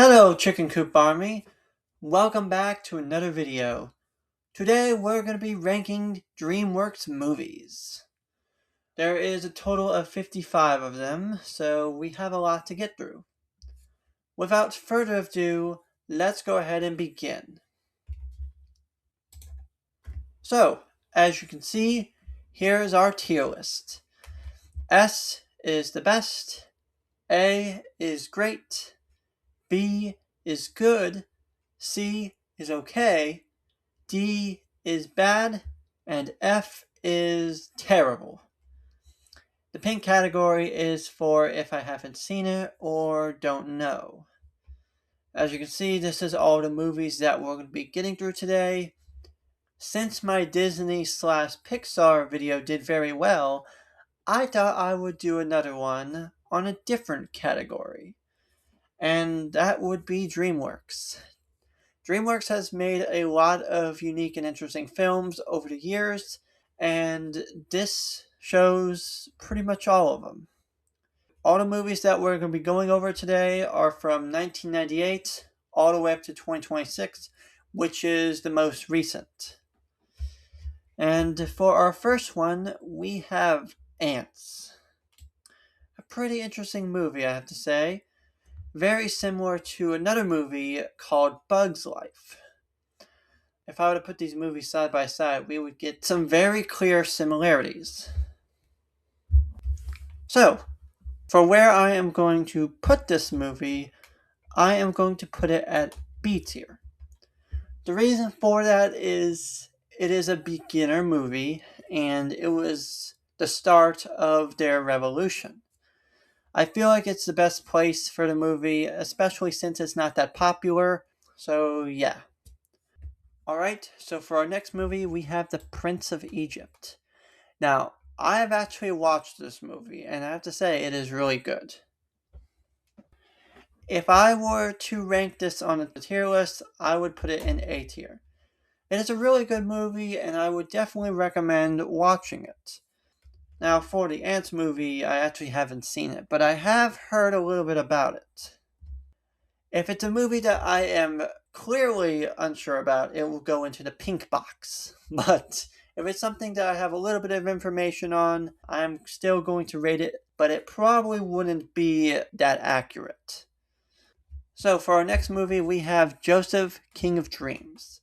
Hello Chicken Coop Army, welcome back to another video. Today we're going to be ranking DreamWorks movies. There is a total of 55 of them, so we have a lot to get through. Without further ado, let's go ahead and begin. So, as you can see, here's our tier list. S is the best, A is great, B is good, C is okay, D is bad, and F is terrible. The pink category is for if I haven't seen it or don't know. As you can see, this is all the movies that we're going to be getting through today. Since my Disney/Pixar video did very well, I thought I would do another one on a different category. And that would be DreamWorks. DreamWorks has made a lot of unique and interesting films over the years, and this shows pretty much all of them. All the movies that we're going to be going over today are from 1998 all the way up to 2026, which is the most recent. And for our first one, we have Ants. A pretty interesting movie, I have to say. Very similar to another movie called Bug's Life. If I were to put these movies side by side, we would get some very clear similarities. So, for where I am going to put this movie, I am going to put it at B tier. The reason for that is it is a beginner movie, and it was the start of their revolution. I feel like it's the best place for the movie, especially since it's not that popular, so yeah. Alright, so for our next movie, we have The Prince of Egypt. Now, I have actually watched this movie, and I have to say, it is really good. If I were to rank this on a tier list, I would put it in A tier. It is a really good movie, and I would definitely recommend watching it. Now, for the Ants movie, I actually haven't seen it, but I have heard a little bit about it. If it's a movie that I am clearly unsure about, it will go into the pink box. But if it's something that I have a little bit of information on, I'm still going to rate it, but it probably wouldn't be that accurate. So for our next movie, we have Joseph, King of Dreams.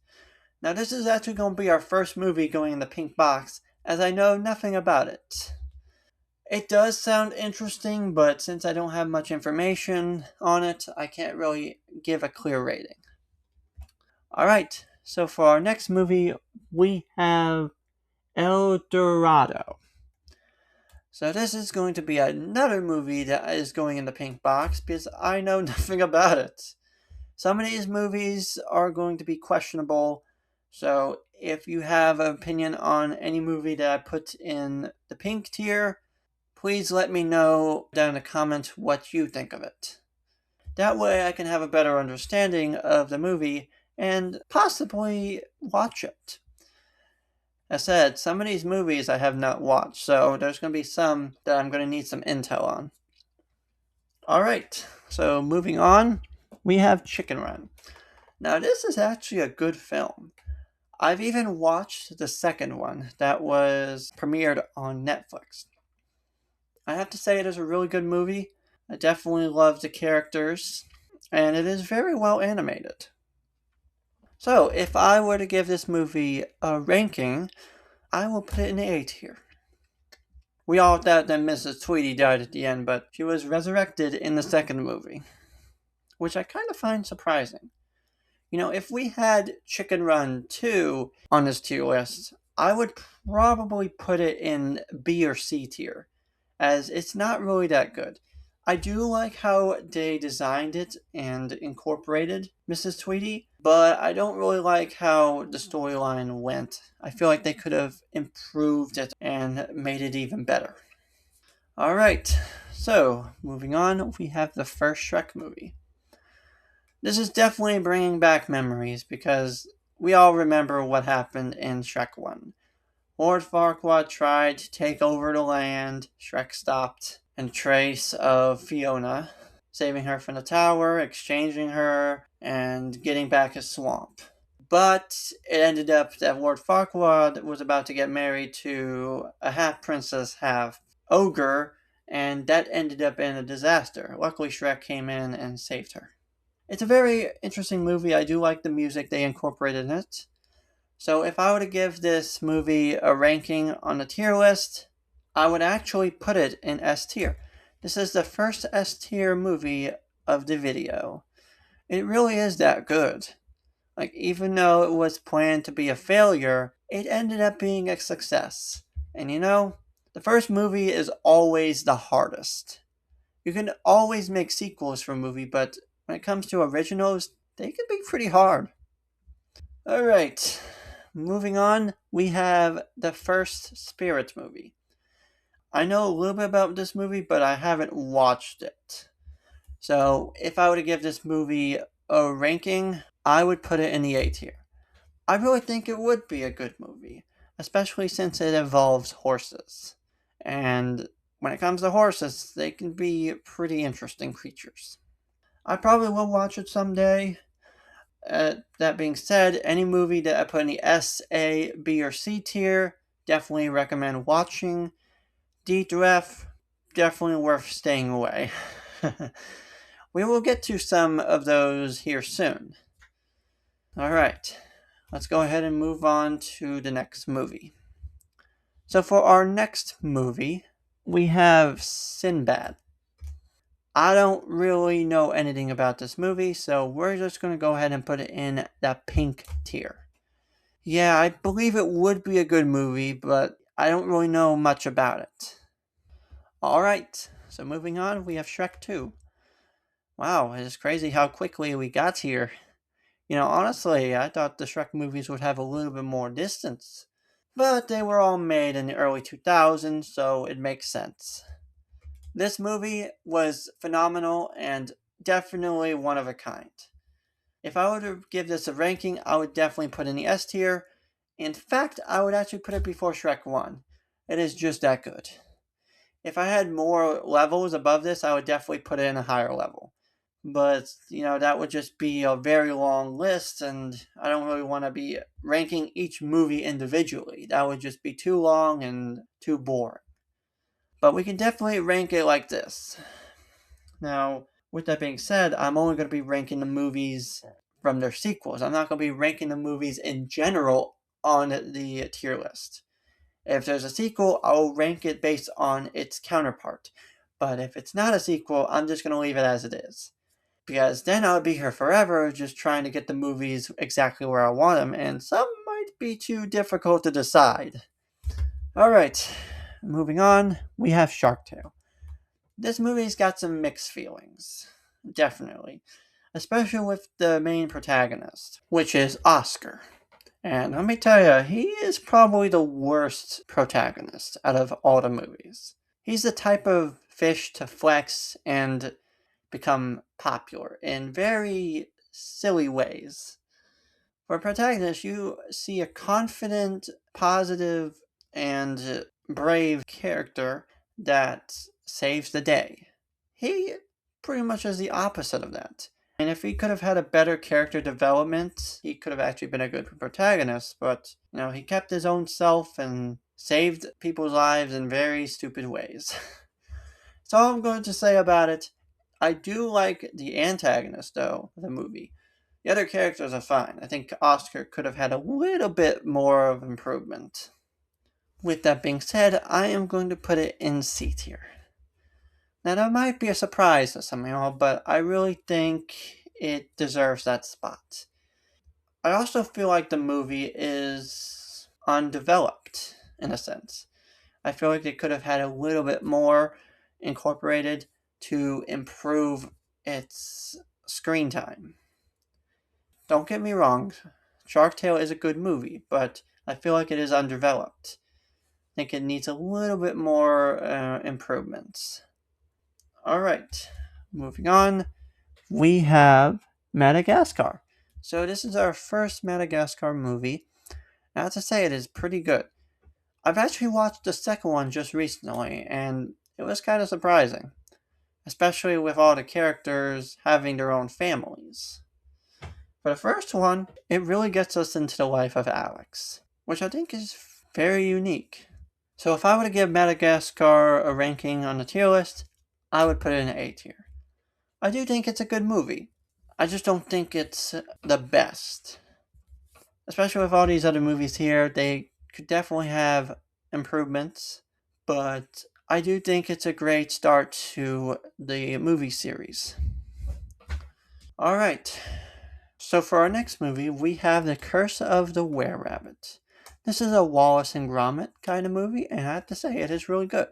Now this is actually going to be our first movie going in the pink box, as I know nothing about it. It does sound interesting, but since I don't have much information on it, I can't really give a clear rating. Alright, so for our next movie, we have El Dorado. So this is going to be another movie that is going in the pink box because I know nothing about it. Some of these movies are going to be questionable, so if you have an opinion on any movie that I put in the pink tier, please let me know down in the comments what you think of it. That way I can have a better understanding of the movie and possibly watch it. As said, some of these movies I have not watched, so there's going to be some that I'm going to need some intel on. Alright, so moving on, we have Chicken Run. Now this is actually a good film. I've even watched the second one that was premiered on Netflix. I have to say it is a really good movie. I definitely love the characters, and it is very well animated. So, if I were to give this movie a ranking, I will put it in A tier. We all thought that Mrs. Tweety died at the end, but she was resurrected in the second movie, which I kind of find surprising. You know, if we had Chicken Run 2 on this tier list, I would probably put it in B or C tier, as it's not really that good. I do like how they designed it and incorporated Mrs. Tweety, but I don't really like how the storyline went. I feel like they could have improved it and made it even better. Alright, so moving on, we have the first Shrek movie. This is definitely bringing back memories because we all remember what happened in Shrek 1. Lord Farquaad tried to take over the land, Shrek stopped, and trace of Fiona saving her from the tower, exchanging her, and getting back his swamp. But it ended up that Lord Farquaad was about to get married to a half princess, half ogre, and that ended up in a disaster. Luckily, Shrek came in and saved her. It's a very interesting movie. I do like the music they incorporated in it. So if I were to give this movie a ranking on the tier list, I would actually put it in S tier. This is the first S tier movie of the video. It really is that good. Like, even though it was planned to be a failure, it ended up being a success. And you know, the first movie is always the hardest. You can always make sequels for a movie, but when it comes to originals, they can be pretty hard. Alright, moving on, we have the first Spirits movie. I know a little bit about this movie, but I haven't watched it. So, if I were to give this movie a ranking, I would put it in the A tier. I really think it would be a good movie, especially since it involves horses. And when it comes to horses, they can be pretty interesting creatures. I probably will watch it someday. That being said, any movie that I put in the S, A, B, or C tier, definitely recommend watching. D to F, definitely worth staying away. We will get to some of those here soon. Alright, let's go ahead and move on to the next movie. So for our next movie, we have Sinbad. I don't really know anything about this movie, so we're just going to go ahead and put it in the pink tier. Yeah, I believe it would be a good movie, but I don't really know much about it. Alright, so moving on, we have Shrek 2. Wow, it is crazy how quickly we got here. You know, honestly, I thought the Shrek movies would have a little bit more distance. But they were all made in the early 2000s, so it makes sense. This movie was phenomenal and definitely one of a kind. If I were to give this a ranking, I would definitely put in the S tier. In fact, I would actually put it before Shrek 1. It is just that good. If I had more levels above this, I would definitely put it in a higher level. But, you know, that would just be a very long list, and I don't really want to be ranking each movie individually. That would just be too long and too boring. But we can definitely rank it like this. Now, with that being said, I'm only going to be ranking the movies from their sequels. I'm not going to be ranking the movies in general on the tier list. If there's a sequel, I'll rank it based on its counterpart. But if it's not a sequel, I'm just going to leave it as it is. Because then I would be here forever just trying to get the movies exactly where I want them, and some might be too difficult to decide. Alright, moving on, we have Shark Tale. This movie's got some mixed feelings. Definitely. Especially with the main protagonist, which is Oscar. And let me tell you, he is probably the worst protagonist out of all the movies. He's the type of fish to flex and become popular in very silly ways. For a protagonist, you see a confident, positive, and brave character that saves the day. He pretty much is the opposite of that. And if he could have had a better character development, he could have actually been a good protagonist, but, you know, he kept his own self and saved people's lives in very stupid ways. That's all I'm going to say about it. I do like the antagonist, though, of the movie. The other characters are fine. I think Oscar could have had a little bit more of improvement. With that being said, I am going to put it in C tier. Now, that might be a surprise to some of y'all, but I really think it deserves that spot. I also feel like the movie is undeveloped, in a sense. I feel like they could have had a little bit more incorporated to improve its screen time. Don't get me wrong, Shark Tale is a good movie, but I feel like it is undeveloped. I think it needs a little bit more improvements. Alright, moving on. We have Madagascar. So this is our first Madagascar movie. I have to say it is pretty good. I've actually watched the second one just recently, and it was kind of surprising. especially with all the characters having their own families. For the first one, it really gets us into the life of Alex, which I think is very unique. So if I were to give Madagascar a ranking on the tier list, I would put it in A tier. I do think it's a good movie. I just don't think it's the best. Especially with all these other movies here, they could definitely have improvements, but I do think it's a great start to the movie series. Alright, so for our next movie, we have The Curse of the Were-Rabbit. This is a Wallace and Gromit kind of movie, and I have to say, it is really good.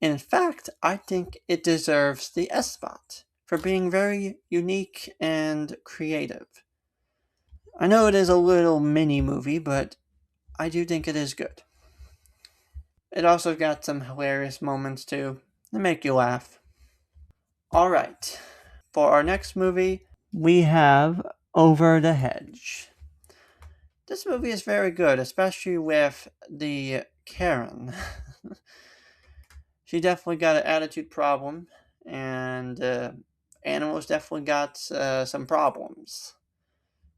In fact, I think it deserves the S spot for being very unique and creative. I know it is a little mini movie, but I do think it is good. It also got some hilarious moments too that make you laugh. Alright, for our next movie, we have Over the Hedge. This movie is very good, especially with the Karen. She definitely got an attitude problem, and animals definitely got some problems.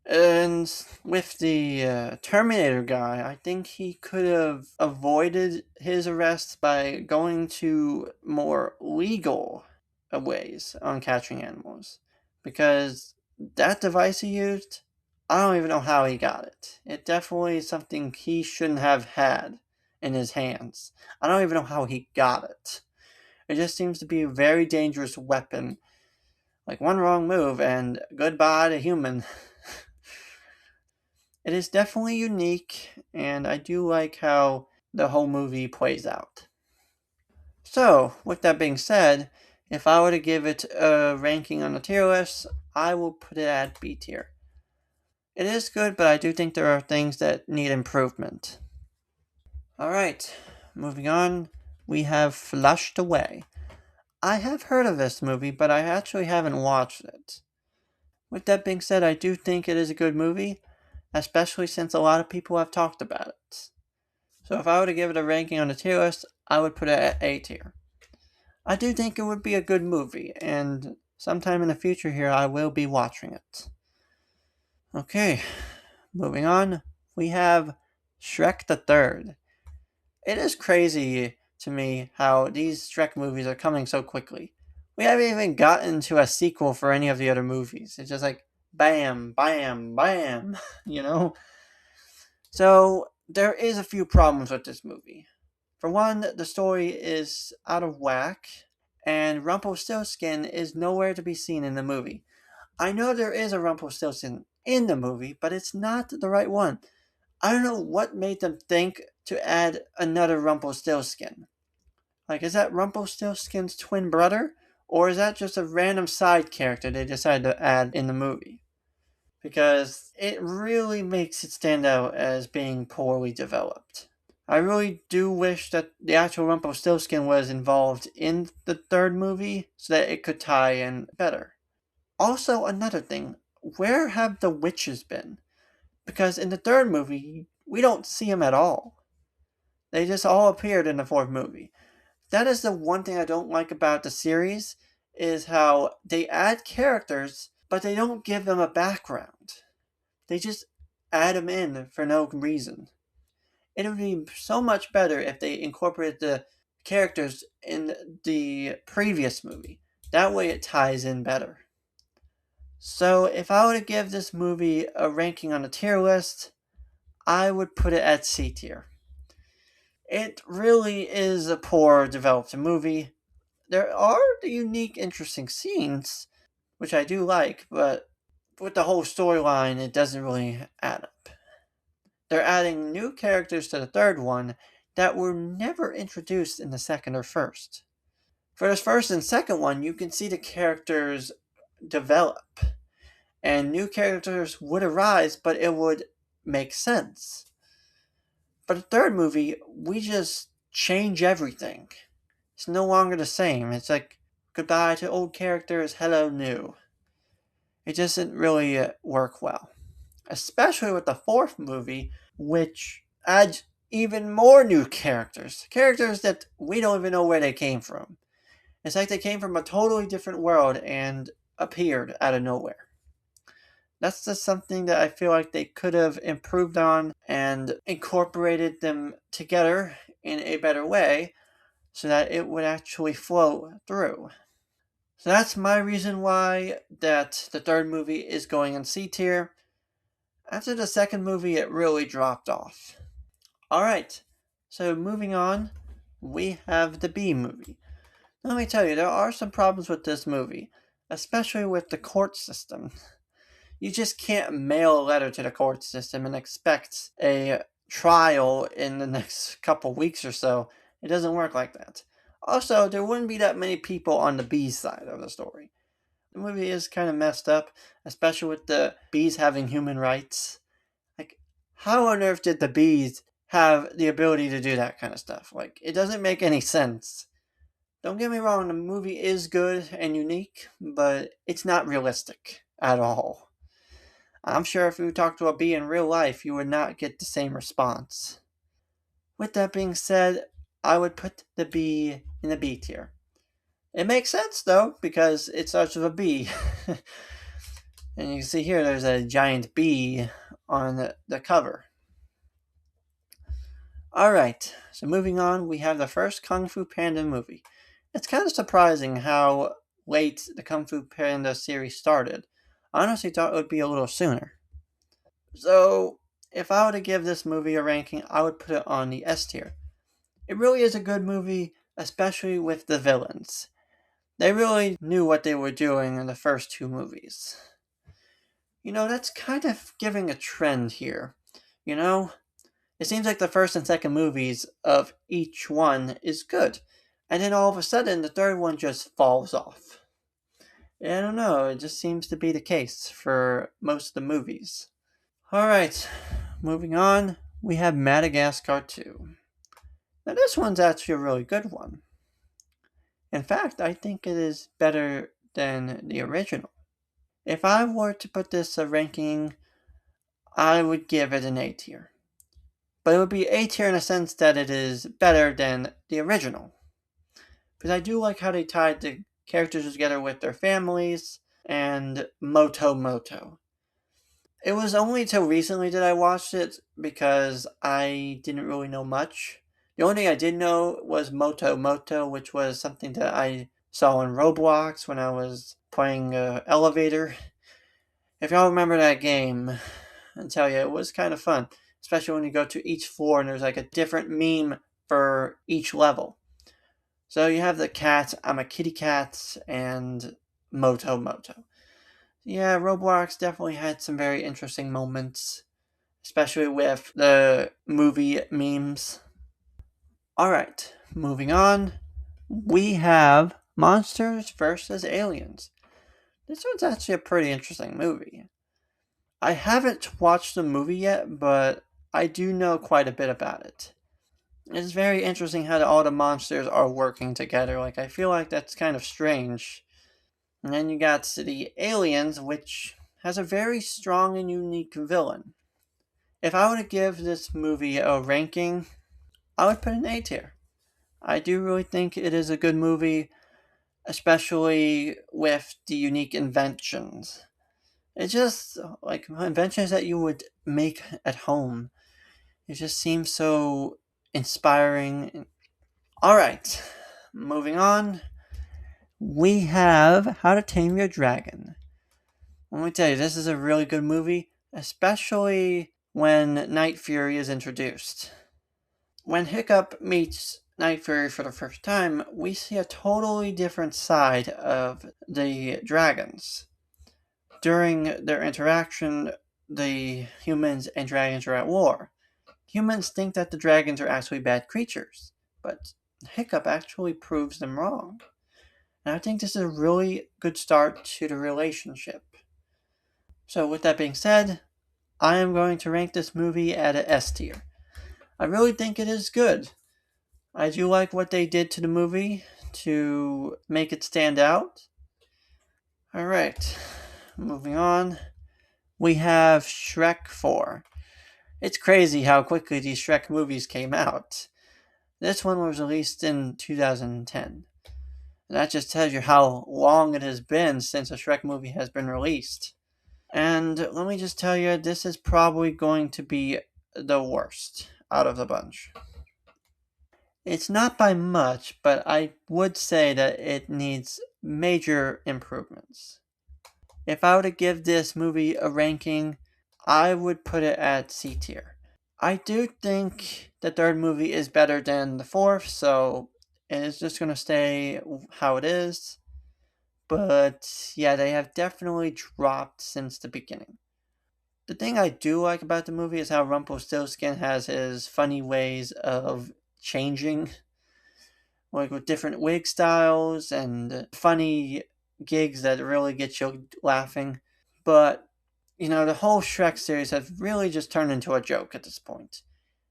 And with the Terminator guy, I think he could have avoided his arrest by going to more legal ways on catching animals. Because that device he used, I don't even know how he got it. It definitely is something he shouldn't have had in his hands. I don't even know how he got it. It just seems to be a very dangerous weapon. Like one wrong move and goodbye to human. It is definitely unique, and I do like how the whole movie plays out. So, with that being said, if I were to give it a ranking on the tier list, I will put it at B tier. It is good, but I do think there are things that need improvement. Alright, moving on, we have Flushed Away. I have heard of this movie, but I actually haven't watched it. With that being said, I do think it is a good movie, especially since a lot of people have talked about it. So if I were to give it a ranking on the tier list, I would put it at A tier. I do think it would be a good movie, and sometime in the future here I will be watching it. Okay, moving on, we have Shrek the Third. It is crazy to me how these Shrek movies are coming so quickly. We haven't even gotten to a sequel for any of the other movies. It's just like bam, bam, bam, you know? So there is a few problems with this movie. For one, the story is out of whack, and Rumpelstiltskin is nowhere to be seen in the movie. I know there is a Rumpelstiltskin in the movie, but it's not the right one. I don't know what made them think to add another Rumpelstiltskin. Like, is that Rumpelstiltskin's twin brother? Or is that just a random side character they decided to add in the movie? Because it really makes it stand out as being poorly developed. I really do wish that the actual Rumpelstiltskin was involved in the third movie so that it could tie in better. Also, another thing, where have the witches been? Because in the third movie, we don't see them at all. They just all appeared in the fourth movie. That is the one thing I don't like about the series, is how they add characters, but they don't give them a background. They just add them in for no reason. It would be so much better if they incorporated the characters in the previous movie. That way it ties in better. So if I were to give this movie a ranking on a tier list, I would put it at C tier. It really is a poor developed movie. There are the unique, interesting scenes, which I do like, but with the whole storyline, it doesn't really add up. They're adding new characters to the third one that were never introduced in the second or first. For the first and second one, you can see the characters develop, and new characters would arise, but it would make sense. But the third movie, we just change everything. It's no longer the same. It's like goodbye to old characters, hello new. It doesn't really work well. Especially with the fourth movie, which adds even more new characters. Characters that we don't even know where they came from. It's like they came from a totally different world and appeared out of nowhere. That's just something that I feel like they could have improved on and incorporated them together in a better way so that it would actually flow through. So that's my reason why that the third movie is going in C tier. After the second movie, it really dropped off. Alright, so moving on, we have the B movie. Now, let me tell you, there are some problems with this movie, especially with the court system. You just can't mail a letter to the court system and expect a trial in the next couple weeks or so. It doesn't work like that. Also, there wouldn't be that many people on the B side of the story. The movie is kind of messed up, especially with the bees having human rights. Like, how on earth did the bees have the ability to do that kind of stuff? Like, it doesn't make any sense. Don't get me wrong, the movie is good and unique, but it's not realistic at all. I'm sure if you talked to a bee in real life, you would not get the same response. With that being said, I would put the bee in the B tier. It makes sense though, because it starts with a B. And you can see here there's a giant bee on the cover. Alright, so moving on, we have the first Kung Fu Panda movie. It's kind of surprising how late the Kung Fu Panda series started. I honestly thought it would be a little sooner. So, if I were to give this movie a ranking, I would put it on the S tier. It really is a good movie, especially with the villains. They really knew what they were doing in the first two movies. That's kind of giving a trend here. You know, it seems like the first and second movies of each one is good, and then all of a sudden the third one just falls off. I don't know, it just seems to be the case for most of the movies. Alright, moving on, we have Madagascar 2. Now this one's actually a really good one. In fact, I think it is better than the original. If I were to put this a ranking, I would give it an A tier. But it would be A tier in a sense that it is better than the original. Because I do like how they tied the characters together with their families and Moto Moto. It was only till recently that I watched it because I didn't really know much. The only thing I did know was Moto Moto, which was something that I saw in Roblox when I was playing Elevator. If y'all remember that game, I tell you, it was kind of fun. Especially when you go to each floor and there's like a different meme for each level. So you have the cat, I'm a kitty cat, and Moto Moto. Yeah, Roblox definitely had some very interesting moments, especially with the movie memes. Alright, moving on. We have Monsters vs. Aliens. This one's actually a pretty interesting movie. I haven't watched the movie yet, but I do know quite a bit about it. It's very interesting how all the monsters are working together. Like, I feel like that's kind of strange. And then you got the aliens, which has a very strong and unique villain. If I were to give this movie a ranking, I would put an A tier. I do really think it is a good movie, especially with the unique inventions. It's just like inventions that you would make at home. It just seems so inspiring. Alright, moving on. We have How to Tame Your Dragon. Let me tell you, this is a really good movie, especially when Night Fury is introduced. When Hiccup meets Night Fury for the first time, we see a totally different side of the dragons. During their interaction, the humans and dragons are at war. Humans think that the dragons are actually bad creatures, but Hiccup actually proves them wrong. And I think this is a really good start to the relationship. So with that being said, I am going to rank this movie at a S tier. I really think it is good. I do like what they did to the movie to make it stand out. Alright, moving on. We have Shrek 4. It's crazy how quickly these Shrek movies came out. This one was released in 2010. And that just tells you how long it has been since a Shrek movie has been released. And let me just tell you, this is probably going to be the worst out of the bunch. It's not by much, but I would say that it needs major improvements. If I were to give this movie a ranking, I would put it at C tier. I do think the third movie is better than the fourth, so it is just going to stay how it is. But yeah, they have definitely dropped since the beginning. The thing I do like about the movie is how Rumpelstiltskin has his funny ways of changing, like with different wig styles and funny gigs that really get you laughing. But, the whole Shrek series has really just turned into a joke at this point.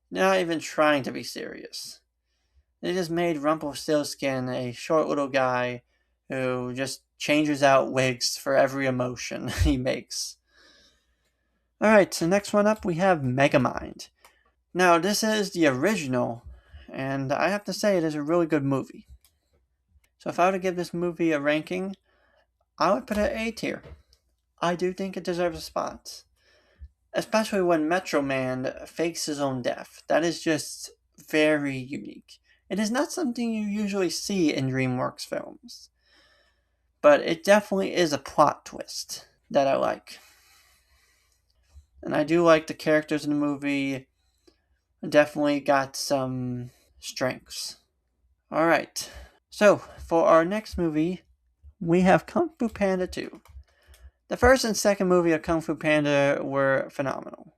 They're not even trying to be serious. They just made Rumpelstiltskin a short little guy who just changes out wigs for every emotion he makes. Alright, so next one up we have Megamind. Now, this is the original, and I have to say it is a really good movie. So if I were to give this movie a ranking, I would put it A tier. I do think it deserves a spot. Especially when Metro Man fakes his own death. That is just very unique. It is not something you usually see in DreamWorks films. But it definitely is a plot twist that I like. And I do like the characters in the movie. Definitely got some strengths. Alright. So, for our next movie, we have Kung Fu Panda 2. The first and second movie of Kung Fu Panda were phenomenal.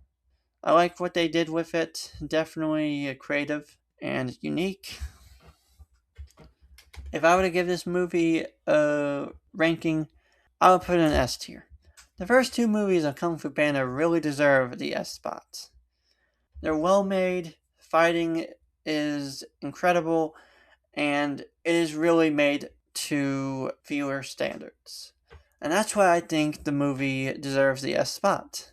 I like what they did with it. Definitely creative and unique. If I were to give this movie a ranking, I would put it in S tier. The first two movies of Kung Fu Panda really deserve the S spot. They're well made, fighting is incredible, and it is really made to viewer standards. And that's why I think the movie deserves the S spot.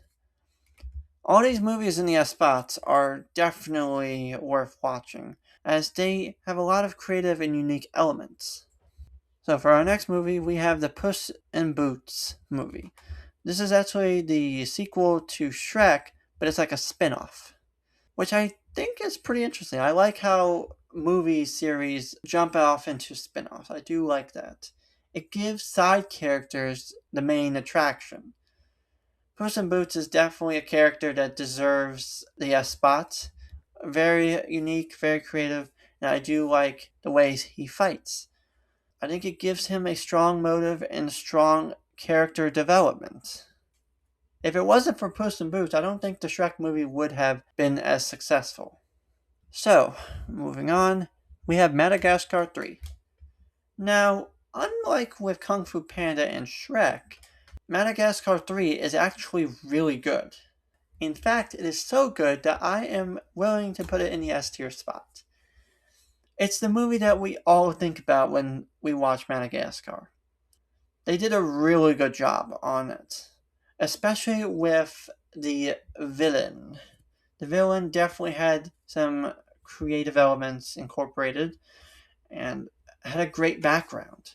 All these movies in the S spots are definitely worth watching, as they have a lot of creative and unique elements. So for our next movie, we have the Puss in Boots movie. This is actually the sequel to Shrek, but it's like a spin-off, which I think is pretty interesting. I like how movie series jump off into spin-offs. I do like that. It gives side characters the main attraction. Puss in Boots is definitely a character that deserves the S spot. Very unique, very creative, and I do like the ways he fights. I think it gives him a strong motive and strong character development. If it wasn't for Puss in Boots, I don't think the Shrek movie would have been as successful. So, moving on, we have Madagascar 3. Now, unlike with Kung Fu Panda and Shrek, Madagascar 3 is actually really good. In fact, it is so good that I am willing to put it in the S tier spot. It's the movie that we all think about when we watch Madagascar. They did a really good job on it, especially with the villain. The villain definitely had some creative elements incorporated and had a great background.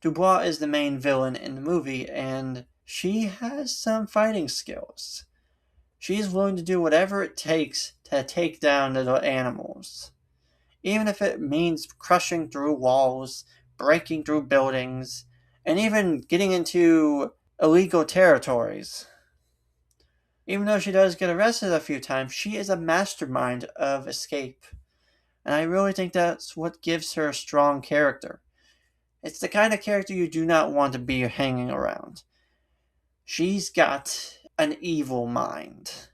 Dubois is the main villain in the movie, and she has some fighting skills. She is willing to do whatever it takes to take down little animals. Even if it means crushing through walls, breaking through buildings, and even getting into illegal territories. Even though she does get arrested a few times, she is a mastermind of escape. And I really think that's what gives her a strong character. It's the kind of character you do not want to be hanging around. She's got an evil mind.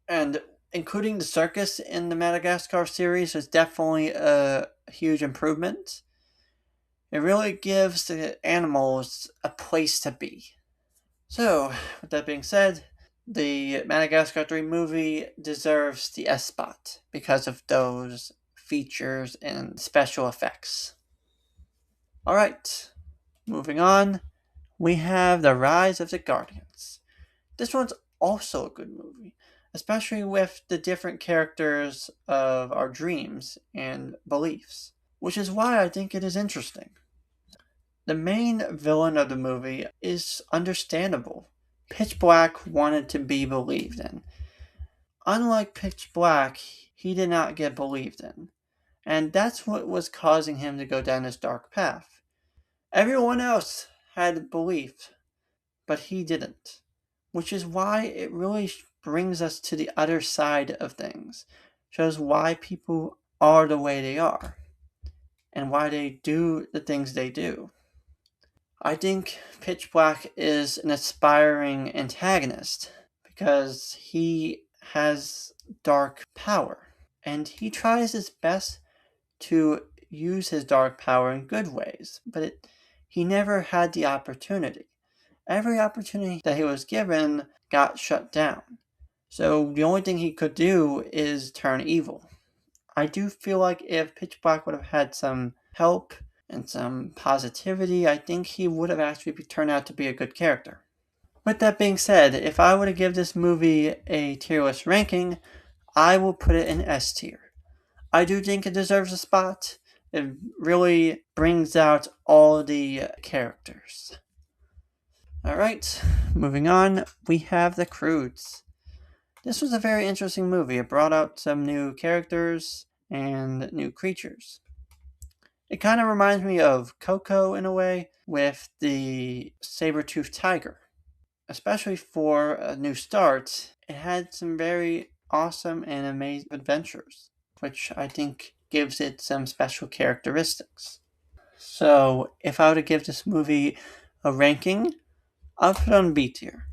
And including the circus in the Madagascar series is definitely a huge improvement. It really gives the animals a place to be. So, with that being said, the Madagascar 3 movie deserves the S spot because of those features and special effects. Alright, moving on, we have The Rise of the Guardians. This one's also a good movie, especially with the different characters of our dreams and beliefs. which is why I think it is interesting. The main villain of the movie is understandable. Pitch Black wanted to be believed in. Unlike Pitch Black, he did not get believed in. And that's what was causing him to go down this dark path. Everyone else had belief, but he didn't. Which is why it really brings us to the other side of things. Shows why people are the way they are. And why they do the things they do. I think Pitch Black is an aspiring antagonist because he has dark power. And he tries his best to use his dark power in good ways, but he never had the opportunity. Every opportunity that he was given got shut down. So the only thing he could do is turn evil. I do feel like if Pitch Black would have had some help and some positivity, I think he would have actually turned out to be a good character. With that being said, if I were to give this movie a tier list ranking, I will put it in S tier. I do think it deserves a spot. It really brings out all the characters. Alright, moving on, we have The Croods. This was a very interesting movie. It brought out some new characters and new creatures. It kind of reminds me of Coco in a way, with the saber-toothed tiger. Especially for a new start, it had some very awesome and amazing adventures, which I think gives it some special characteristics. So, if I were to give this movie a ranking, I'll put it on B tier.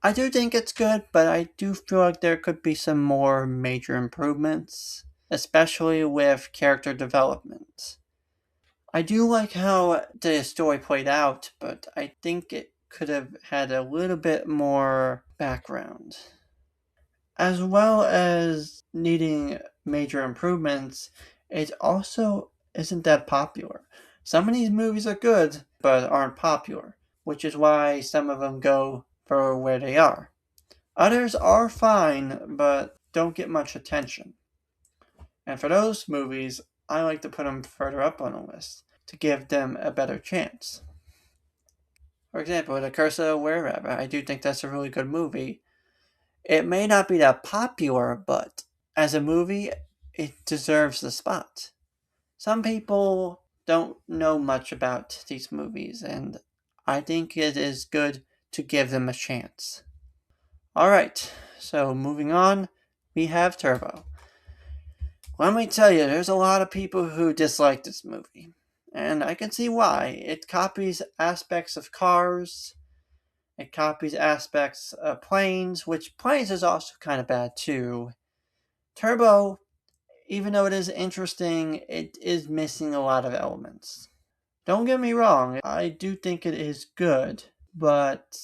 I do think it's good, but I do feel like there could be some more major improvements, especially with character development. I do like how the story played out, but I think it could have had a little bit more background. As well as needing major improvements, it also isn't that popular. Some of these movies are good, but aren't popular, which is why some of them go for where they are. Others are fine, but don't get much attention. And for those movies, I like to put them further up on the list to give them a better chance. For example, The Curse of the Were-Rabbit, I do think that's a really good movie. It may not be that popular, but as a movie, it deserves the spot. Some people don't know much about these movies, and I think it is good to give them a chance. Alright, so moving on, we have Turbo. Let me tell you, there's a lot of people who dislike this movie. And I can see why. It copies aspects of Cars. It copies aspects of Planes, which Planes is also kind of bad too. Turbo, even though it is interesting, it is missing a lot of elements. Don't get me wrong, I do think it is good, but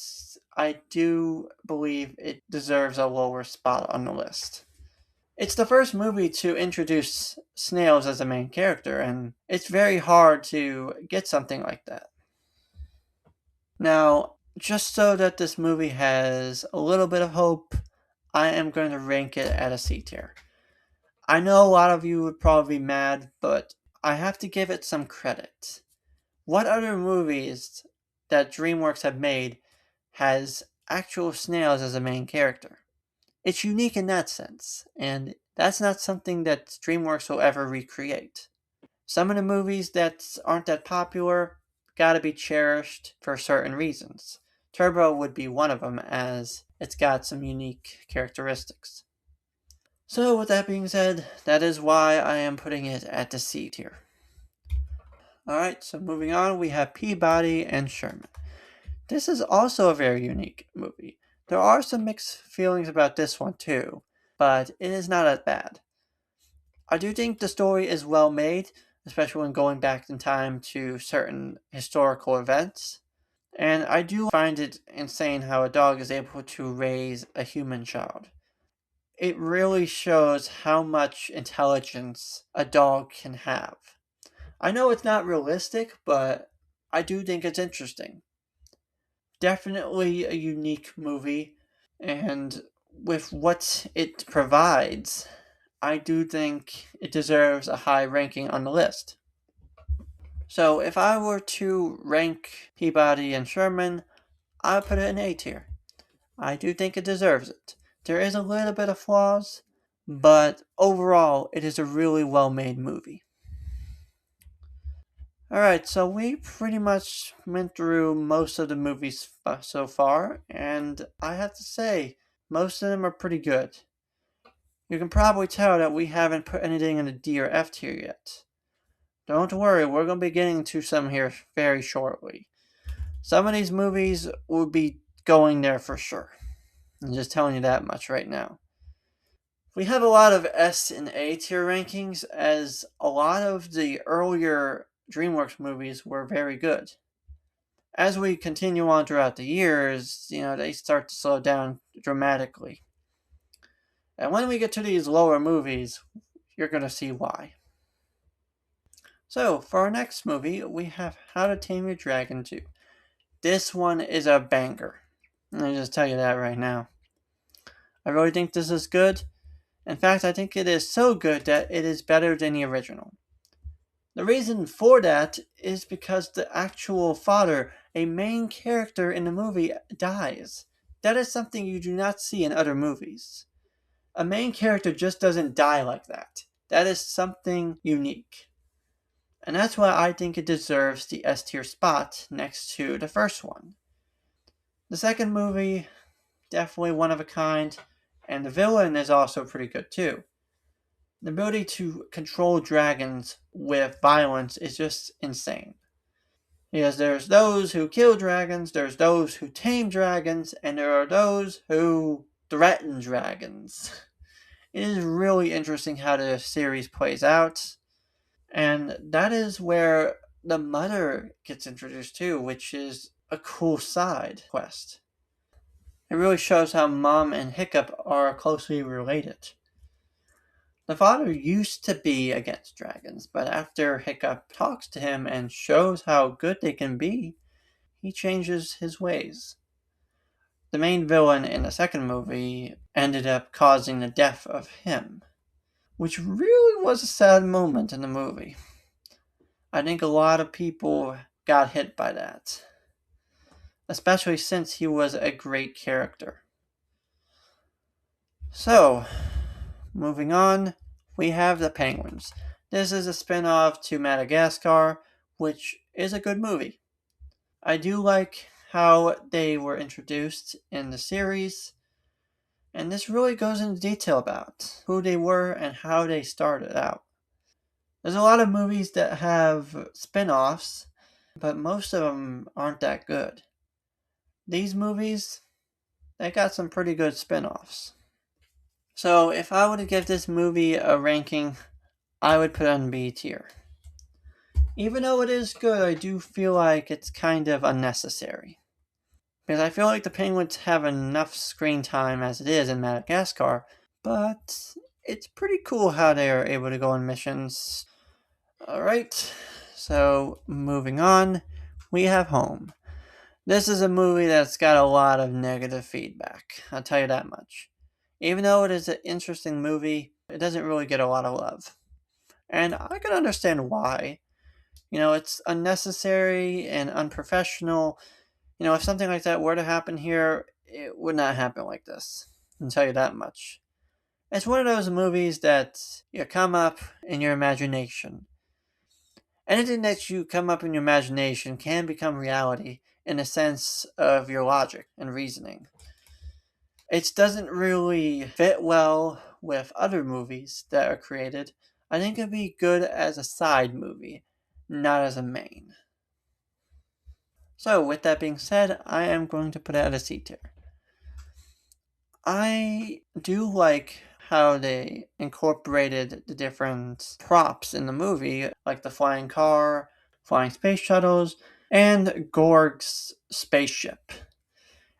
I do believe it deserves a lower spot on the list. It's the first movie to introduce snails as a main character, and it's very hard to get something like that. Now, just so that this movie has a little bit of hope, I am going to rank it at a C tier. I know a lot of you would probably be mad, but I have to give it some credit. What other movies that DreamWorks have made has actual snails as a main character? It's unique in that sense, and that's not something that DreamWorks will ever recreate. Some of the movies that aren't that popular gotta be cherished for certain reasons. Turbo would be one of them, as it's got some unique characteristics. So, with that being said, that is why I am putting it at the C tier. Alright, so moving on, we have Peabody and Sherman. This is also a very unique movie. There are some mixed feelings about this one too, but it is not as bad. I do think the story is well made, especially when going back in time to certain historical events. And I do find it insane how a dog is able to raise a human child. It really shows how much intelligence a dog can have. I know it's not realistic, but I do think it's interesting. Definitely a unique movie, and with what it provides, I do think it deserves a high ranking on the list. So if I were to rank Peabody and Sherman, I would put it in A tier. I do think it deserves it. There is a little bit of flaws, but overall, it is a really well-made movie. Alright, so we pretty much went through most of the movies so far, and I have to say, most of them are pretty good. You can probably tell that we haven't put anything in the D or F tier yet. Don't worry, we're going to be getting to some here very shortly. Some of these movies will be going there for sure. I'm just telling you that much right now. We have a lot of S and A tier rankings, as a lot of the earlier DreamWorks movies were very good. As we continue on throughout the years, they start to slow down dramatically. And when we get to these lower movies, you're going to see why. So, for our next movie, we have How to Tame Your Dragon 2. This one is a banger. Let me just tell you that right now. I really think this is good. In fact, I think it is so good that it is better than the original. The reason for that is because the actual father, a main character in the movie, dies. That is something you do not see in other movies. A main character just doesn't die like that. That is something unique. And that's why I think it deserves the S tier spot next to the first one. The second movie, definitely one of a kind, and the villain is also pretty good too. The ability to control dragons with violence is just insane. Because there's those who kill dragons, there's those who tame dragons, and there are those who threaten dragons. It is really interesting how the series plays out. And that is where the mother gets introduced too, which is a cool side quest. It really shows how Mom and Hiccup are closely related. The father used to be against dragons, but after Hiccup talks to him and shows how good they can be, he changes his ways. The main villain in the second movie ended up causing the death of him, which really was a sad moment in the movie. I think a lot of people got hit by that, especially since he was a great character. So, moving on, we have The Penguins. This is a spin-off to Madagascar, which is a good movie. I do like how they were introduced in the series, and this really goes into detail about who they were and how they started out. There's a lot of movies that have spin-offs, but most of them aren't that good. These movies, they got some pretty good spin-offs. So if I were to give this movie a ranking, I would put it on B tier. Even though it is good, I do feel like it's kind of unnecessary. Because I feel like the penguins have enough screen time as it is in Madagascar, but it's pretty cool how they are able to go on missions. Alright, so moving on, we have Home. This is a movie that's got a lot of negative feedback, I'll tell you that much. Even though it is an interesting movie, it doesn't really get a lot of love. And I can understand why. It's unnecessary and unprofessional. If something like that were to happen here, it would not happen like this. I'll tell you that much. It's one of those movies that you come up in your imagination. Anything that you come up in your imagination can become reality in the sense of your logic and reasoning. It doesn't really fit well with other movies that are created. I think it'd be good as a side movie, not as a main. So, with that being said, I am going to put it at a C tier. I do like how they incorporated the different props in the movie, like the flying car, flying space shuttles, and Gorg's spaceship.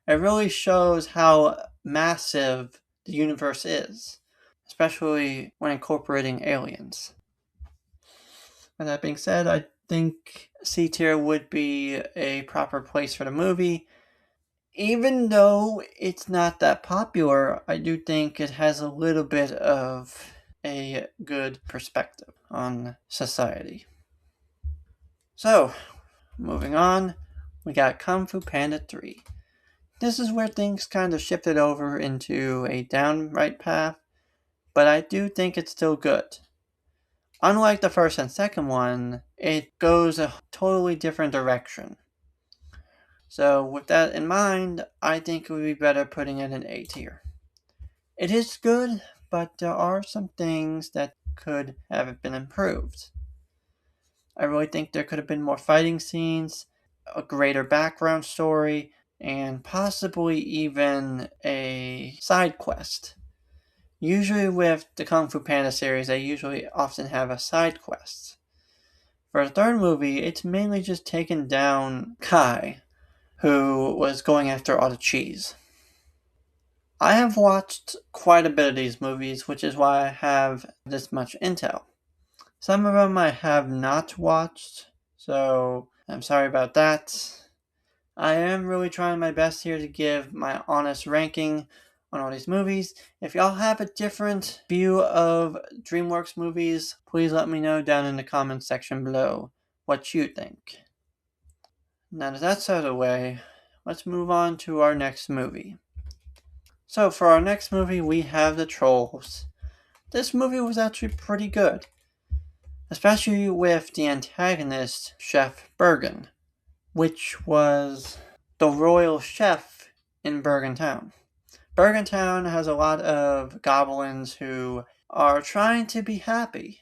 It really shows how massive the universe is, especially when incorporating aliens. With that being said, I think C tier would be a proper place for the movie. Even though it's not that popular, I do think it has a little bit of a good perspective on society. So, moving on, we got Kung Fu Panda 3. This is where things kind of shifted over into a downright path, but I do think it's still good. Unlike the first and second one, it goes a totally different direction. So with that in mind, I think it would be better putting it in A tier. It is good, but there are some things that could have been improved. I really think there could have been more fighting scenes, a greater background story, and possibly even a side quest. Usually with the Kung Fu Panda series, they usually often have a side quest. For the third movie, it's mainly just taking down Kai, who was going after all the cheese. I have watched quite a bit of these movies, which is why I have this much intel. Some of them I have not watched, so I'm sorry about that. I am really trying my best here to give my honest ranking on all these movies. If y'all have a different view of DreamWorks movies, please let me know down in the comments section below what you think. Now that that's out of the way, let's move on to our next movie. So for our next movie, we have The Trolls. This movie was actually pretty good, especially with the antagonist, Chef Bergen, which was the royal chef in Bergen Town. Bergen Town has a lot of goblins who are trying to be happy,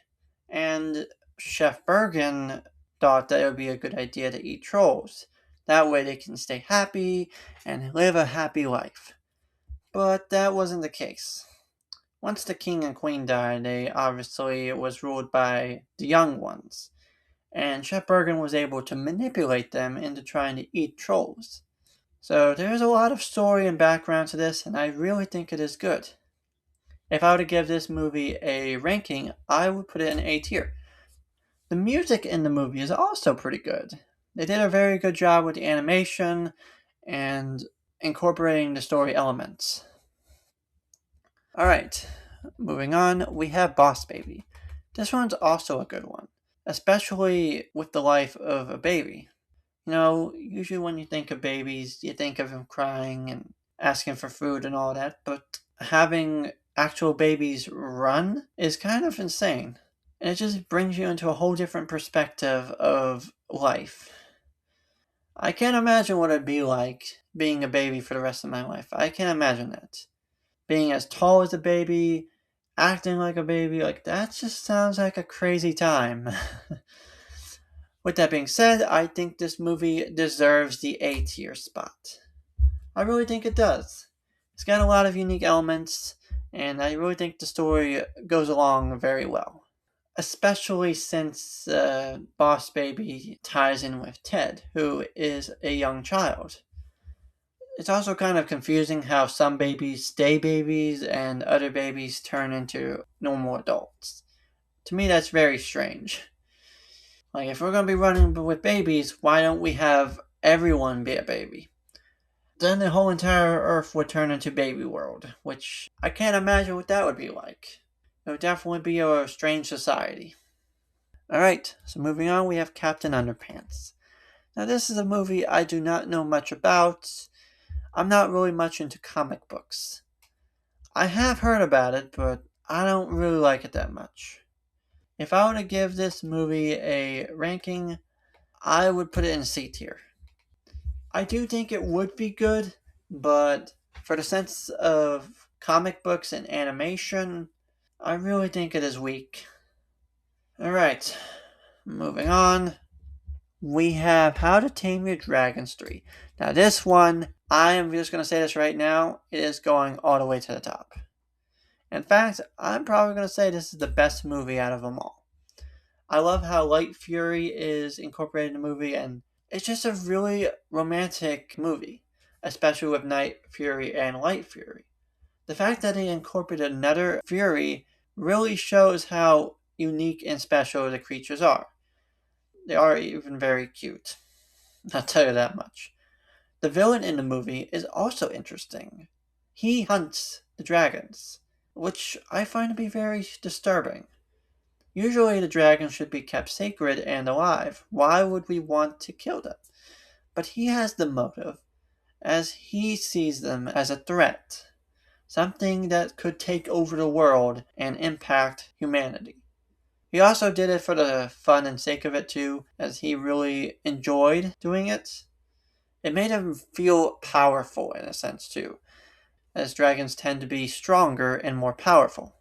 and Chef Bergen thought that it would be a good idea to eat trolls. That way they can stay happy and live a happy life. But that wasn't the case. Once the king and queen died, they obviously was ruled by the young ones, and Chef Bergen was able to manipulate them into trying to eat trolls. So there's a lot of story and background to this, and I really think it is good. If I were to give this movie a ranking, I would put it in A tier. The music in the movie is also pretty good. They did a very good job with the animation and incorporating the story elements. Alright, moving on, we have Boss Baby. This one's also a good one, especially with the life of a baby. You know, usually when you think of babies, you think of them crying and asking for food and all that, but having actual babies run is kind of insane. And it just brings you into a whole different perspective of life. I can't imagine what it'd be like being a baby for the rest of my life. I can't imagine that. Being as tall as a baby, acting like a baby, like that just sounds like a crazy time. With that being said, I think this movie deserves the A tier spot. I really think it does. It's got a lot of unique elements, and I really think the story goes along very well. Especially since Boss Baby ties in with Ted, who is a young child. It's also kind of confusing how some babies stay babies and other babies turn into normal adults. To me, that's very strange. Like, if we're going to be running with babies, why don't we have everyone be a baby? Then the whole entire Earth would turn into baby world, which I can't imagine what that would be like. It would definitely be a strange society. Alright, so moving on, we have Captain Underpants. Now, this is a movie I do not know much about. I'm not really much into comic books. I have heard about it, but I don't really like it that much. If I were to give this movie a ranking, I would put it in C tier. I do think it would be good, but for the sense of comic books and animation, I really think it is weak. Alright, moving on. We have How to Tame Your Dragons 3. Now this one, I am just going to say this right now, it is going all the way to the top. In fact, I'm probably going to say this is the best movie out of them all. I love how Light Fury is incorporated in the movie, and it's just a really romantic movie, especially with Night Fury and Light Fury. The fact that they incorporated another Fury really shows how unique and special the creatures are. They are even very cute. I'll tell you that much. The villain in the movie is also interesting. He hunts the dragons. which I find to be very disturbing. Usually the dragons should be kept sacred and alive. Why would we want to kill them? But he has the motive, as he sees them as a threat, something that could take over the world and impact humanity. He also did it for the fun and sake of it too, as he really enjoyed doing it. It made him feel powerful in a sense too, as dragons tend to be stronger and more powerful.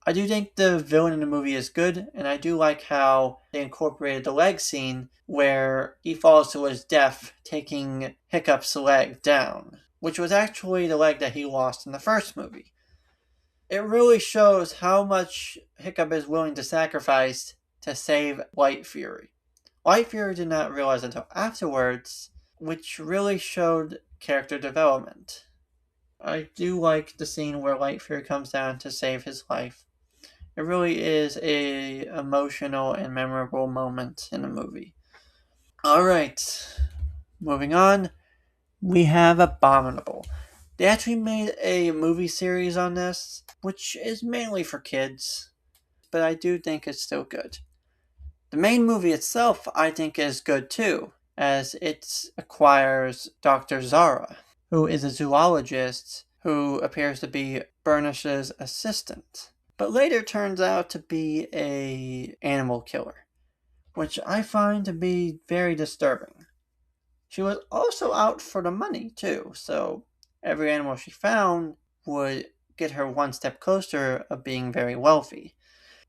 I do think the villain in the movie is good, and I do like how they incorporated the leg scene where he falls to his death, taking Hiccup's leg down, which was actually the leg that he lost in the first movie. It really shows how much Hiccup is willing to sacrifice to save White Fury. White Fury did not realize until afterwards, which really showed character development. I do like the scene where White Fury comes down to save his life. It really is a emotional and memorable moment in the movie. Alright, moving on. We have Abominable. They actually made a movie series on this, which is mainly for kids, but I do think it's still good. The main movie itself, I think, is good too, as it acquires Dr. Zara, who is a zoologist who appears to be Burnish's assistant, but later turns out to be an animal killer, which I find to be very disturbing. She was also out for the money too, so every animal she found would get her one step closer of being very wealthy,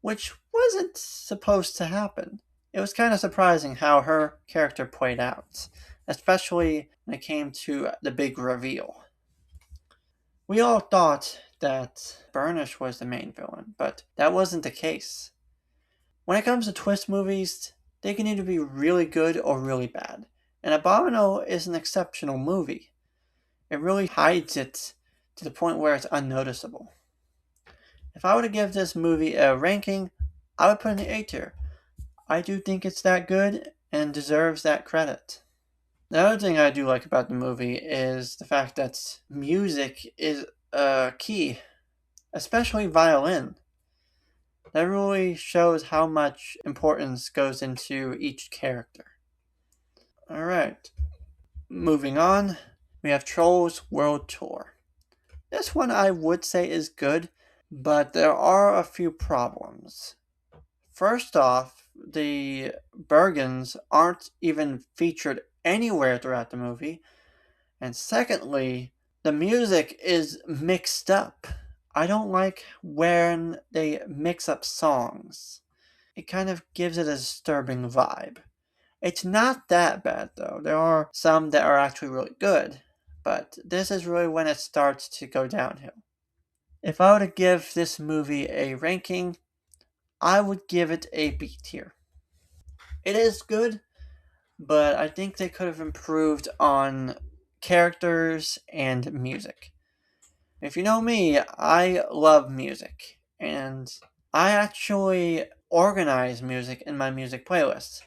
which wasn't supposed to happen. It was kind of surprising how her character played out, especially when it came to the big reveal. We all thought that Burnish was the main villain, but that wasn't the case. When it comes to twist movies, they can either be really good or really bad, and Abominable is an exceptional movie. It really hides it to the point where it's unnoticeable. If I were to give this movie a ranking, I would put it in the A tier. I do think it's that good and deserves that credit. The other thing I do like about the movie is the fact that music is key, especially violin. That really shows how much importance goes into each character. Alright, moving on, we have Trolls World Tour. This one I would say is good, but there are a few problems. First off, the Bergens aren't even featured anywhere throughout the movie. And secondly, the music is mixed up. I don't like when they mix up songs. It kind of gives it a disturbing vibe. It's not that bad though. There are some that are actually really good, but this is really when it starts to go downhill. If I were to give this movie a ranking, I would give it a B tier. It is good, but I think they could have improved on characters and music. If you know me, I love music, and I actually organize music in my music playlists.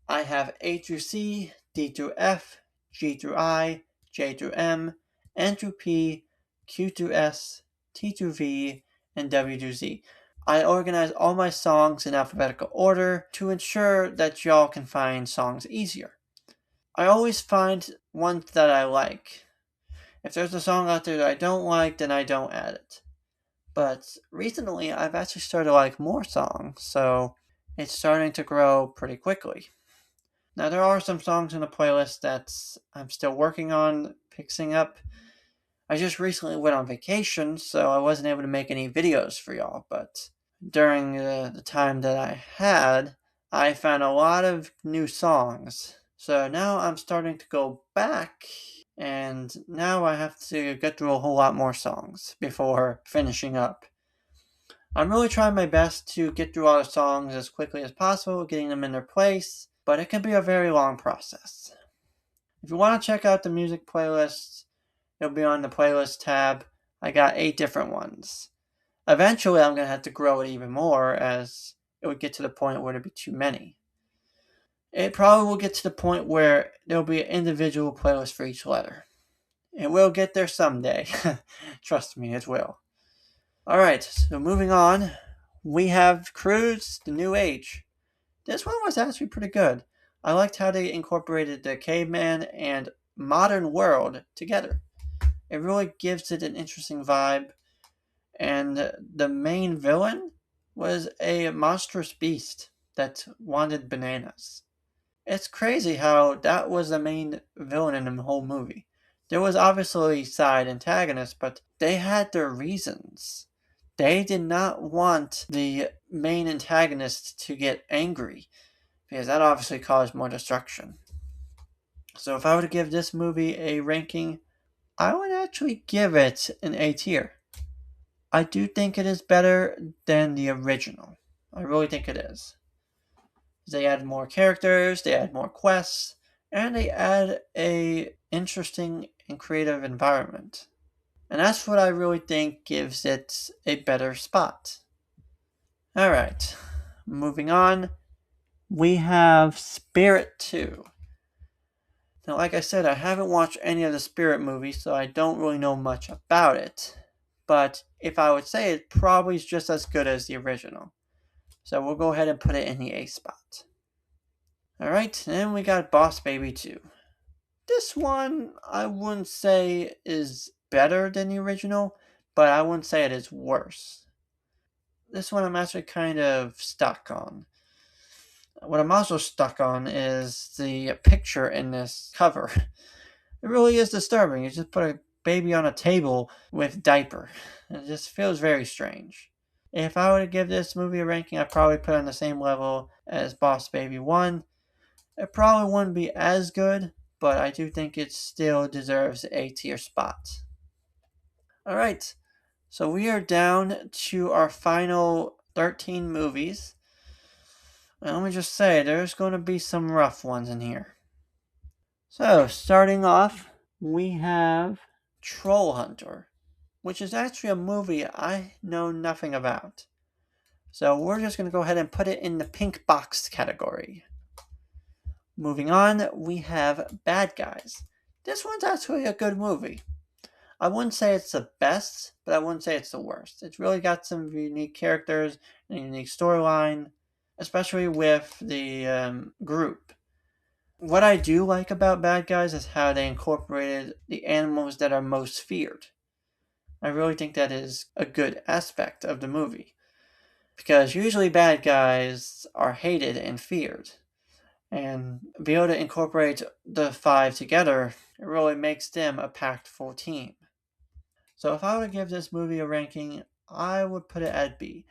I have A through C, D through F, G through I, J through M, N through P, Q through S, T through V, and W through Z. I organize all my songs in alphabetical order to ensure that y'all can find songs easier. I always find ones that I like. If there's a song out there that I don't like, then I don't add it. But recently, I've actually started to like more songs, so it's starting to grow pretty quickly. Now, there are some songs in the playlist that I'm still working on fixing up. I just recently went on vacation, so I wasn't able to make any videos for y'all, but during the time that I had, I found a lot of new songs. So now I'm starting to go back, and now I have to get through a whole lot more songs before finishing up. I'm really trying my best to get through all the songs as quickly as possible, getting them in their place, but it can be a very long process. If you want to check out the music playlists, it'll be on the playlist tab. I got 8 different ones. Eventually, I'm going to have to grow it even more, as it would get to the point where there'd be too many. It probably will get to the point where there'll be an individual playlist for each letter. It will get there someday. Trust me, it will. Alright, so moving on, we have Cruise, The New Age. This one was actually pretty good. I liked how they incorporated the caveman and modern world together. It really gives it an interesting vibe, and the main villain was a monstrous beast that wanted bananas. It's crazy how that was the main villain in the whole movie. There was obviously side antagonists, but they had their reasons. They did not want the main antagonist to get angry, because that obviously caused more destruction. So if I were to give this movie a ranking, I would actually give it an A tier. I do think it is better than the original. I really think it is. They add more characters, they add more quests, and they add a interesting and creative environment. And that's what I really think gives it a better spot. Alright, moving on. We have Spirit 2. Now, like I said, I haven't watched any of the Spirit movies, so I don't really know much about it. But if I would say it probably is just as good as the original. So we'll go ahead and put it in the A spot. Alright, then we got Boss Baby 2. This one I wouldn't say is better than the original, but I wouldn't say it is worse. This one I'm actually kind of stuck on. What I'm also stuck on is the picture in this cover. It really is disturbing. You just put a baby on a table with diaper. It just feels very strange. If I were to give this movie a ranking, I'd probably put it on the same level as Boss Baby 1. It probably wouldn't be as good, but I do think it still deserves a tier spot. Alright, so we are down to our final 13 movies. And let me just say, there's going to be some rough ones in here. So, starting off, we have Troll Hunter, which is actually a movie I know nothing about. So we're just going to go ahead and put it in the pink box category. Moving on, we have Bad Guys. This one's actually a good movie. I wouldn't say it's the best, but I wouldn't say it's the worst. It's really got some unique characters and a unique storyline, especially with the group. What I do like about Bad Guys is how they incorporated the animals that are most feared. I really think that is a good aspect of the movie. Because usually bad guys are hated and feared. And be able to incorporate the five together, it really makes them a pactful team. So if I were to give this movie a ranking, I would put it at B.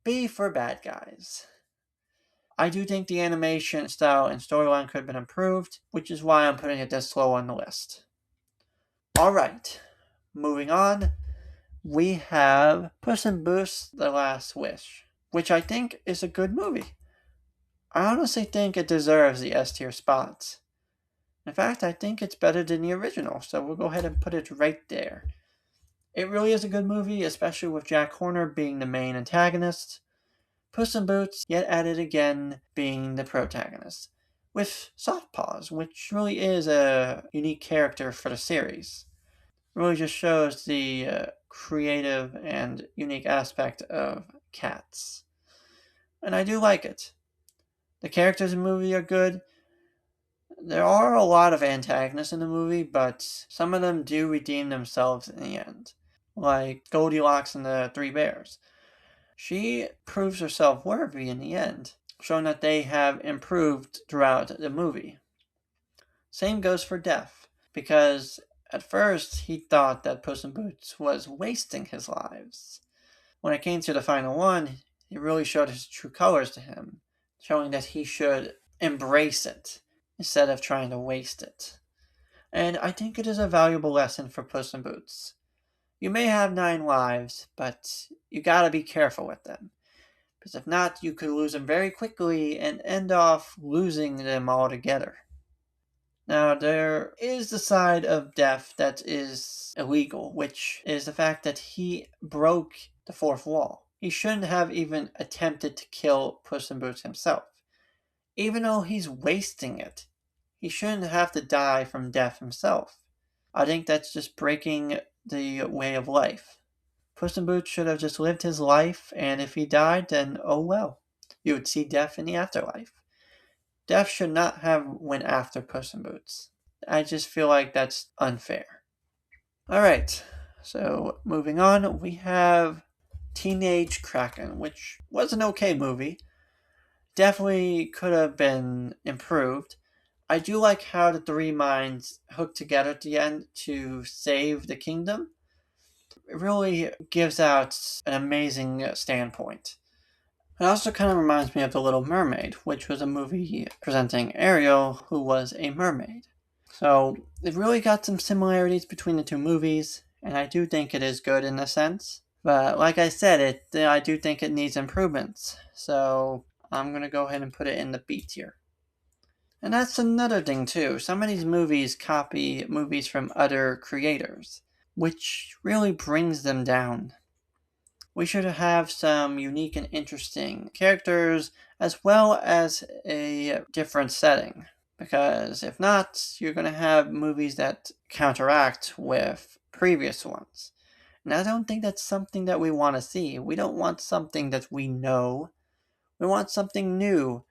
B for Bad Guys. I do think the animation style and storyline could have been improved, which is why I'm putting it this low on the list. Alright, moving on, we have Puss in Boots: The Last Wish, which I think is a good movie. I honestly think it deserves the S tier spots. In fact, I think it's better than the original, so we'll go ahead and put it right there. It really is a good movie, especially with Jack Horner being the main antagonist. Puss in Boots, yet at it again, being the protagonist. With Soft Paws, which really is a unique character for the series. It really just shows the creative and unique aspect of cats. And I do like it. The characters in the movie are good. There are a lot of antagonists in the movie, but some of them do redeem themselves in the end. Like Goldilocks and the Three Bears. She proves herself worthy in the end, showing that they have improved throughout the movie. Same goes for Death, because at first he thought that Puss in Boots was wasting his lives. When it came to the final one, it really showed his true colors to him, showing that he should embrace it instead of trying to waste it. And I think it is a valuable lesson for Puss in Boots. You may have 9 lives, but you gotta be careful with them. Because if not, you could lose them very quickly and end off losing them altogether. Now, there is the side of Death that is illegal, which is the fact that he broke the fourth wall. He shouldn't have even attempted to kill Puss in Boots himself. Even though he's wasting it, he shouldn't have to die from death himself. I think that's just breaking the way of life. Puss in Boots should have just lived his life, and if he died, then oh well. You would see death in the afterlife. Death should not have went after Puss in Boots. I just feel like that's unfair. Alright, so moving on, we have Teenage Kraken, which was an okay movie. Definitely could have been improved. I do like how the three minds hook together at the end to save the kingdom. It really gives out an amazing standpoint. It also kind of reminds me of The Little Mermaid, which was a movie presenting Ariel, who was a mermaid. So it really got some similarities between the two movies, and I do think it is good in a sense. But like I said, I do think it needs improvements. So I'm going to go ahead and put it in the B tier. And that's another thing too. Some of these movies copy movies from other creators, which really brings them down. We should have some unique and interesting characters as well as a different setting. Because if not, you're going to have movies that counteract with previous ones. And I don't think that's something that we want to see. We don't want something that we know. We want something new,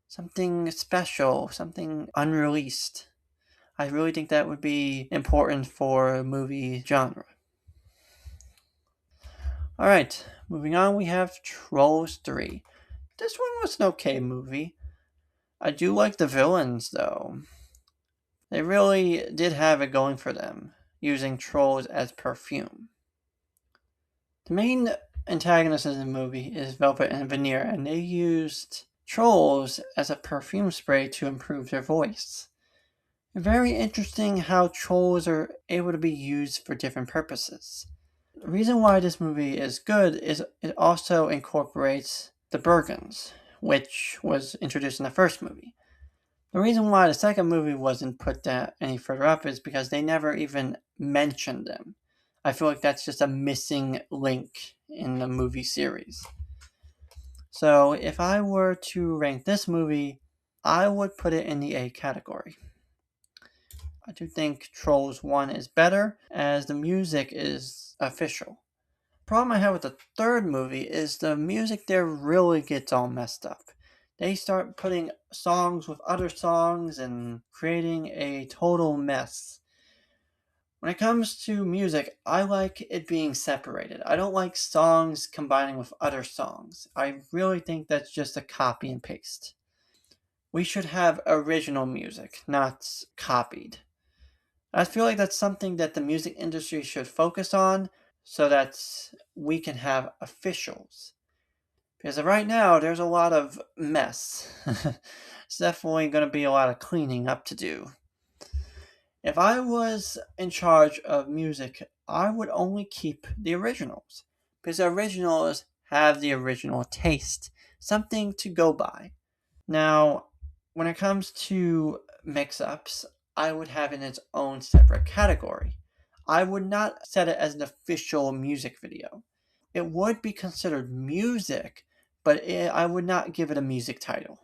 something special, something unreleased. I really think that would be important for a movie genre. Alright, moving on, we have Trolls 3. This one was an okay movie. I do like the villains, though. They really did have it going for them, using trolls as perfume. The main antagonist in the movie is Velvet and Veneer, and they used trolls as a perfume spray to improve their voice. Very interesting how trolls are able to be used for different purposes. The reason why this movie is good is it also incorporates the Bergens, which was introduced in the first movie. The reason why the second movie wasn't put that any further up is because they never even mentioned them. I feel like that's just a missing link in the movie series. So if I were to rank this movie, I would put it in the A category. I do think Trolls 1 is better, as the music is official. The problem I have with the third movie is the music there really gets all messed up. They start putting songs with other songs and creating a total mess. When it comes to music, I like it being separated. I don't like songs combining with other songs. I really think that's just a copy and paste. We should have original music, not copied. I feel like that's something that the music industry should focus on so that we can have officials. Because right now, there's a lot of mess. It's definitely going to be a lot of cleaning up to do. If I was in charge of music, I would only keep the originals. Because the originals have the original taste. Something to go by. Now, when it comes to mix-ups, I would have it in its own separate category. I would not set it as an official music video. It would be considered music, but I would not give it a music title.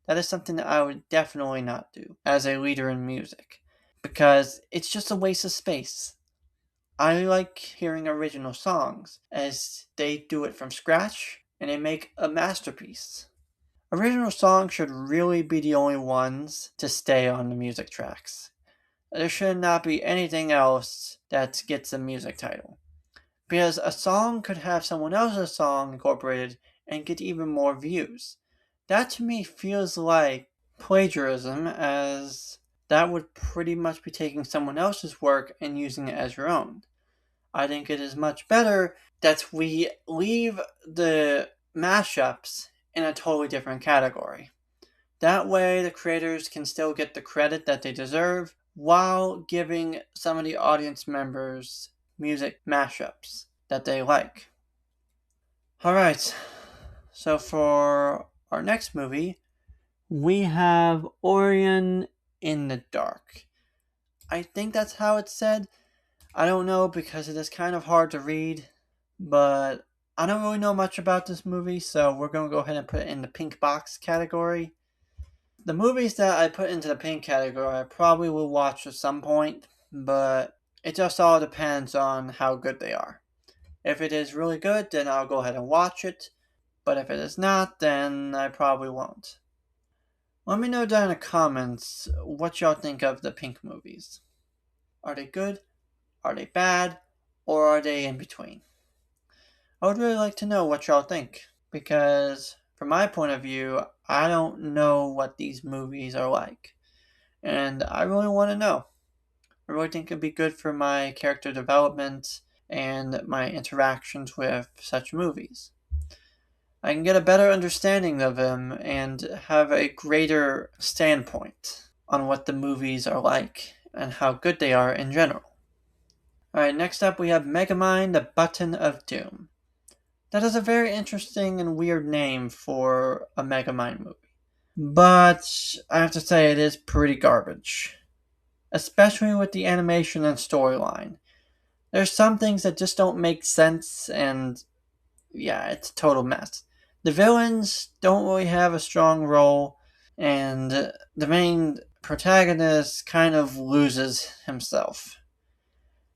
That is something that I would definitely not do as a leader in music, because it's just a waste of space. I like hearing original songs, as they do it from scratch, and they make a masterpiece. Original songs should really be the only ones to stay on the music tracks. There should not be anything else that gets a music title. Because a song could have someone else's song incorporated and get even more views. That to me feels like plagiarism, as that would pretty much be taking someone else's work and using it as your own. I think it is much better that we leave the mashups in a totally different category. That way the creators can still get the credit that they deserve while giving some of the audience members music mashups that they like. Alright, so for our next movie, we have Orion in the Dark. I think that's how it's said. I don't know because it is kind of hard to read, but I don't really know much about this movie, so we're going to go ahead and put it in the pink box category. The movies that I put into the pink category I probably will watch at some point, but it just all depends on how good they are. If it is really good, then I'll go ahead and watch it. But if it is not, then I probably won't. Let me know down in the comments what y'all think of the Pink movies. Are they good? Are they bad? Or are they in between? I would really like to know what y'all think. Because from my point of view, I don't know what these movies are like. And I really want to know. I really think it'd be good for my character development and my interactions with such movies. I can get a better understanding of them and have a greater standpoint on what the movies are like and how good they are in general. Alright, next up we have Megamind, the Button of Doom. That is a very interesting and weird name for a Megamind movie. But I have to say it is pretty garbage. Especially with the animation and storyline. There's some things that just don't make sense, and yeah, it's a total mess. The villains don't really have a strong role, and the main protagonist kind of loses himself.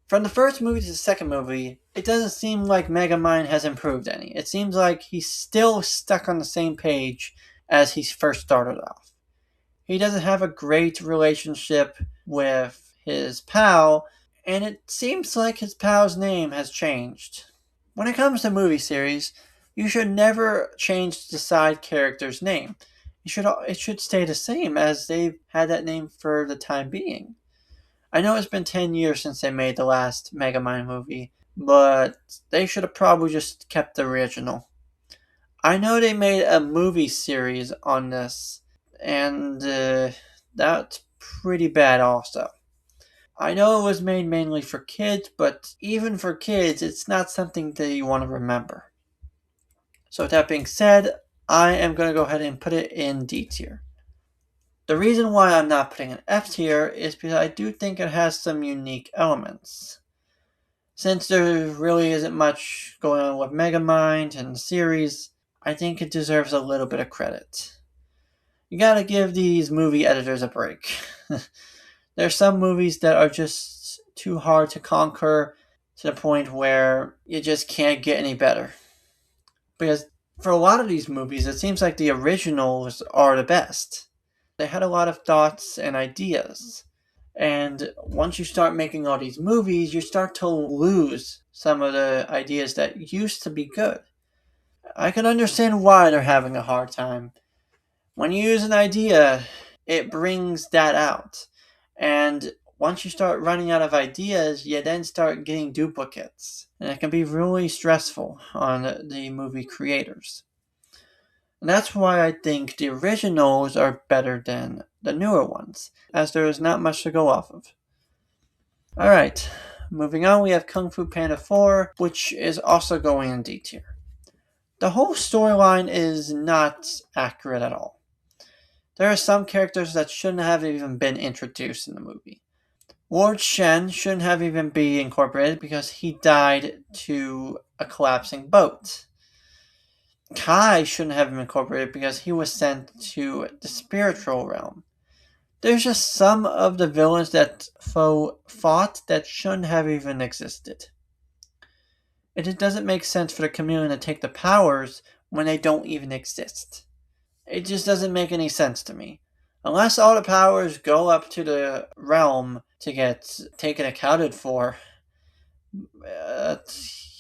From the first movie to the second movie, it doesn't seem like Megamind has improved any. It seems like he's still stuck on the same page as he first started off. He doesn't have a great relationship with his pal, and it seems like his pal's name has changed. When it comes to movie series, you should never change the side character's name. It should stay the same as they've had that name for the time being. I know it's been 10 years since they made the last Megamind movie, but they should have probably just kept the original. I know they made a movie series on this, and that's pretty bad also. I know it was made mainly for kids, but even for kids, it's not something that you want to remember. So with that being said, I am going to go ahead and put it in D tier. The reason why I'm not putting an F tier is because I do think it has some unique elements. Since there really isn't much going on with Megamind and the series, I think it deserves a little bit of credit. You gotta give these movie editors a break. There are some movies that are just too hard to conquer to the point where you just can't get any better. Because for a lot of these movies, it seems like the originals are the best. They had a lot of thoughts and ideas. And once you start making all these movies, you start to lose some of the ideas that used to be good. I can understand why they're having a hard time. When you use an idea, it brings that out. And once you start running out of ideas, you then start getting duplicates. And it can be really stressful on the movie creators. And that's why I think the originals are better than the newer ones, as there is not much to go off of. Alright, moving on, we have Kung Fu Panda 4, which is also going in D tier. The whole storyline is not accurate at all. There are some characters that shouldn't have even been introduced in the movie. Lord Shen shouldn't have even been incorporated because he died to a collapsing boat. Kai shouldn't have been incorporated because he was sent to the spiritual realm. There's just some of the villains that Foe fought that shouldn't have even existed. It just doesn't make sense for the chameleon to take the powers when they don't even exist. It just doesn't make any sense to me. Unless all the powers go up to the realm to get taken accounted for,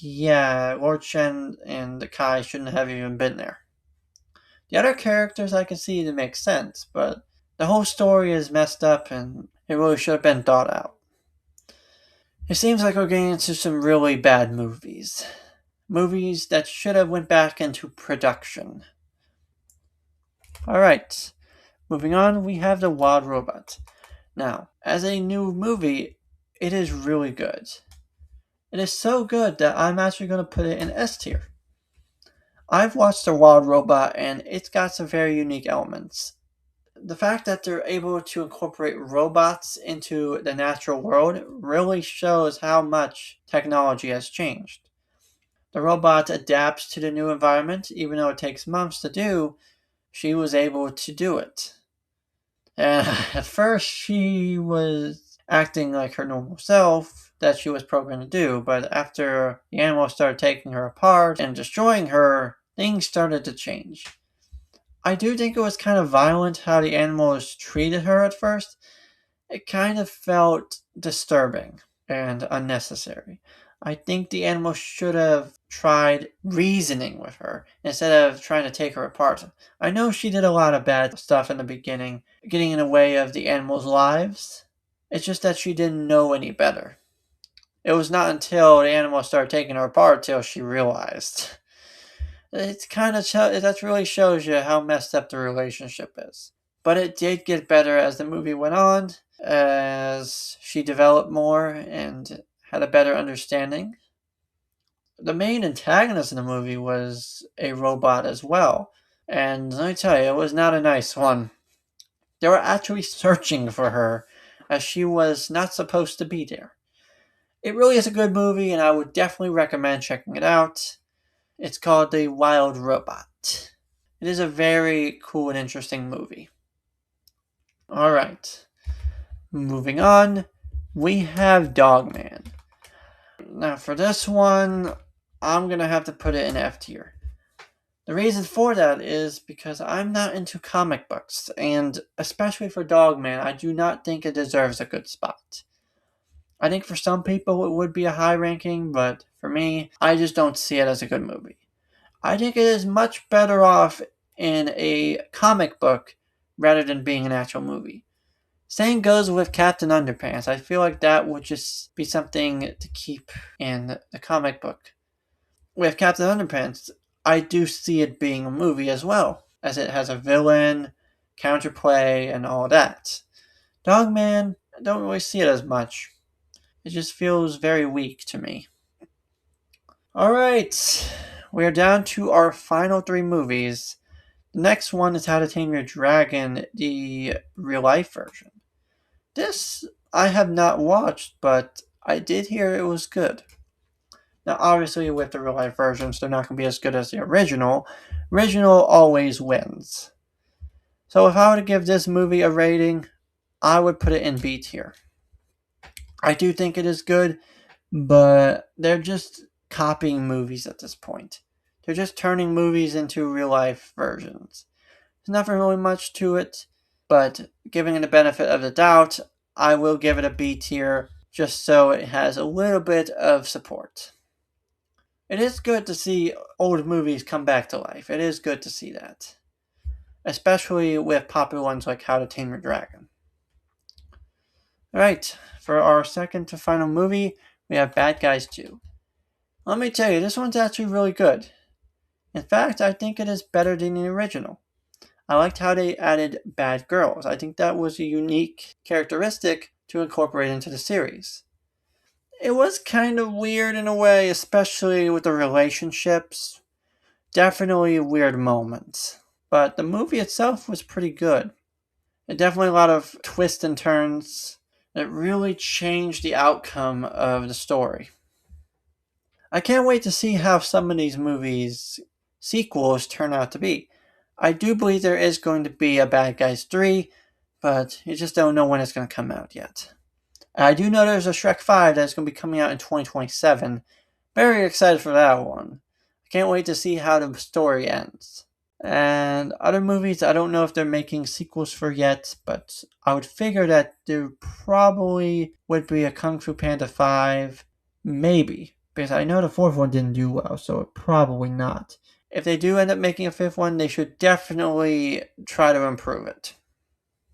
yeah, Lord Shen and Kai shouldn't have even been there. The other characters I can see to make sense, but the whole story is messed up and it really should have been thought out. It seems like we're getting into some really bad movies. Movies that should have went back into production. Alright, moving on, we have The Wild Robot. Now, as a new movie, it is really good. It is so good that I'm actually going to put it in S tier. I've watched The Wild Robot and it's got some very unique elements. The fact that they're able to incorporate robots into the natural world really shows how much technology has changed. The robot adapts to the new environment, even though it takes months to do, she was able to do it. And at first she was acting like her normal self, that she was programmed to do, but after the animals started taking her apart and destroying her, things started to change. I do think it was kind of violent how the animals treated her at first. It kind of felt disturbing and unnecessary. I think the animals should have tried reasoning with her instead of trying to take her apart. I know she did a lot of bad stuff in the beginning, getting in the way of the animals' lives. It's just that she didn't know any better. It was not until the animals started taking her apart till she realized. It's kind of that really shows you how messed up the relationship is. But it did get better as the movie went on, as she developed more and had a better understanding. The main antagonist in the movie was a robot as well, and let me tell you, it was not a nice one. They were actually searching for her, as she was not supposed to be there. It really is a good movie, and I would definitely recommend checking it out. It's called The Wild Robot. It is a very cool and interesting movie. Alright, moving on, we have Dogman. Now for this one, I'm going to have to put it in F tier. The reason for that is because I'm not into comic books, and especially for Dogman, I do not think it deserves a good spot. I think for some people it would be a high ranking, but for me, I just don't see it as a good movie. I think it is much better off in a comic book rather than being an actual movie. Same goes with Captain Underpants. I feel like that would just be something to keep in the comic book. With Captain Underpants, I do see it being a movie as well, as it has a villain, counterplay, and all that. Dogman, I don't really see it as much. It just feels very weak to me. Alright, we are down to our final 3 movies. The next one is How to Tame Your Dragon, the real-life version. This I have not watched, but I did hear it was good. Now, obviously, with the real-life versions, they're not going to be as good as the original. Original always wins. So if I were to give this movie a rating, I would put it in B tier. I do think it is good, but they're just copying movies at this point. They're just turning movies into real-life versions. There's nothing really much to it, but giving it the benefit of the doubt, I will give it a B tier just so it has a little bit of support. It is good to see old movies come back to life. It is good to see that. Especially with popular ones like How to Tame Your Dragon. Alright, for our second to final movie, we have Bad Guys 2. Let me tell you, this one's actually really good. In fact, I think it is better than the original. I liked how they added bad girls. I think that was a unique characteristic to incorporate into the series. It was kind of weird in a way, especially with the relationships. Definitely weird moments. But the movie itself was pretty good. It definitely a lot of twists and turns. It really changed the outcome of the story. I can't wait to see how some of these movies' sequels turn out to be. I do believe there is going to be a Bad Guys 3, but you just don't know when it's going to come out yet. I do know there's a Shrek 5 that's going to be coming out in 2027. Very excited for that one. I can't wait to see how the story ends. And other movies, I don't know if they're making sequels for yet, but I would figure that there probably would be a Kung Fu Panda 5, maybe. Because I know the 4th one didn't do well, so probably not. If they do end up making a 5th one, they should definitely try to improve it.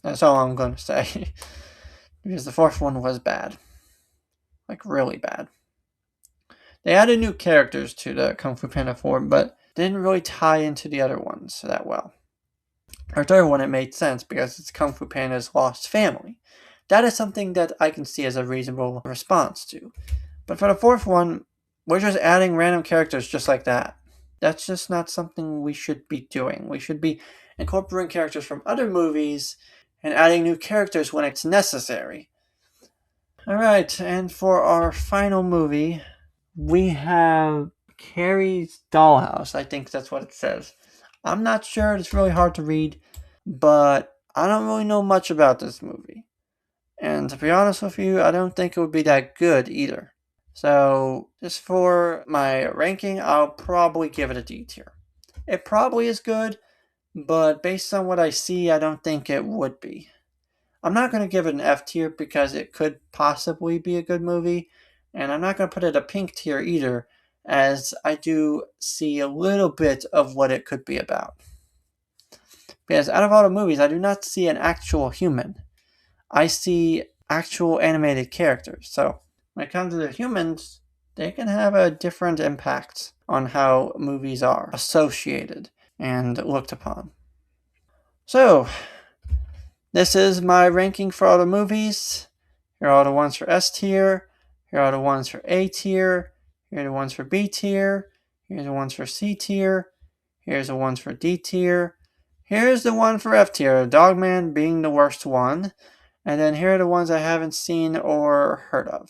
That's all I'm going to say. Because the 4th one was bad. Like, really bad. They added new characters to the Kung Fu Panda 4, but didn't really tie into the other ones that well. Our 3rd one, it made sense because it's Kung Fu Panda's lost family. That is something that I can see as a reasonable response to. But for the 4th one, we're just adding random characters just like that. That's just not something we should be doing. We should be incorporating characters from other movies and adding new characters when it's necessary. Alright, and for our final movie, we have Carrie's Dollhouse. I think that's what it says. I'm not sure. It's really hard to read, but I don't really know much about this movie. And to be honest with you, I don't think it would be that good either. So, just for my ranking, I'll probably give it a D tier. It probably is good, but based on what I see, I don't think it would be. I'm not going to give it an F tier because it could possibly be a good movie, and I'm not going to put it a pink tier either, as I do see a little bit of what it could be about. Because out of all the movies, I do not see an actual human. I see actual animated characters. So when it comes to the humans, they can have a different impact on how movies are associated and looked upon. So, this is my ranking for all the movies. Here are all the ones for S tier. Here are the ones for A tier. Here are the ones for B tier. Here's the ones for C tier. Here's the ones for D tier. Here's the one for F tier, Dogman being the worst one. And then here are the ones I haven't seen or heard of.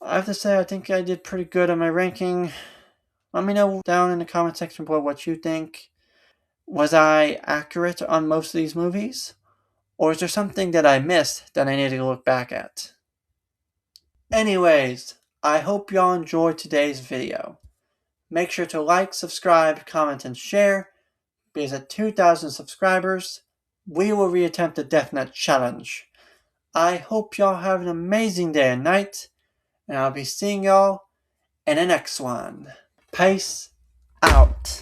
I have to say, I think I did pretty good on my ranking. Let me know down in the comment section below what you think. Was I accurate on most of these movies? Or is there something that I missed that I need to look back at? Anyways, I hope y'all enjoyed today's video. Make sure to like, subscribe, comment, and share, because at 2,000 subscribers, we will reattempt the DeathNet challenge. I hope y'all have an amazing day and night, and I'll be seeing y'all in the next one. Peace out.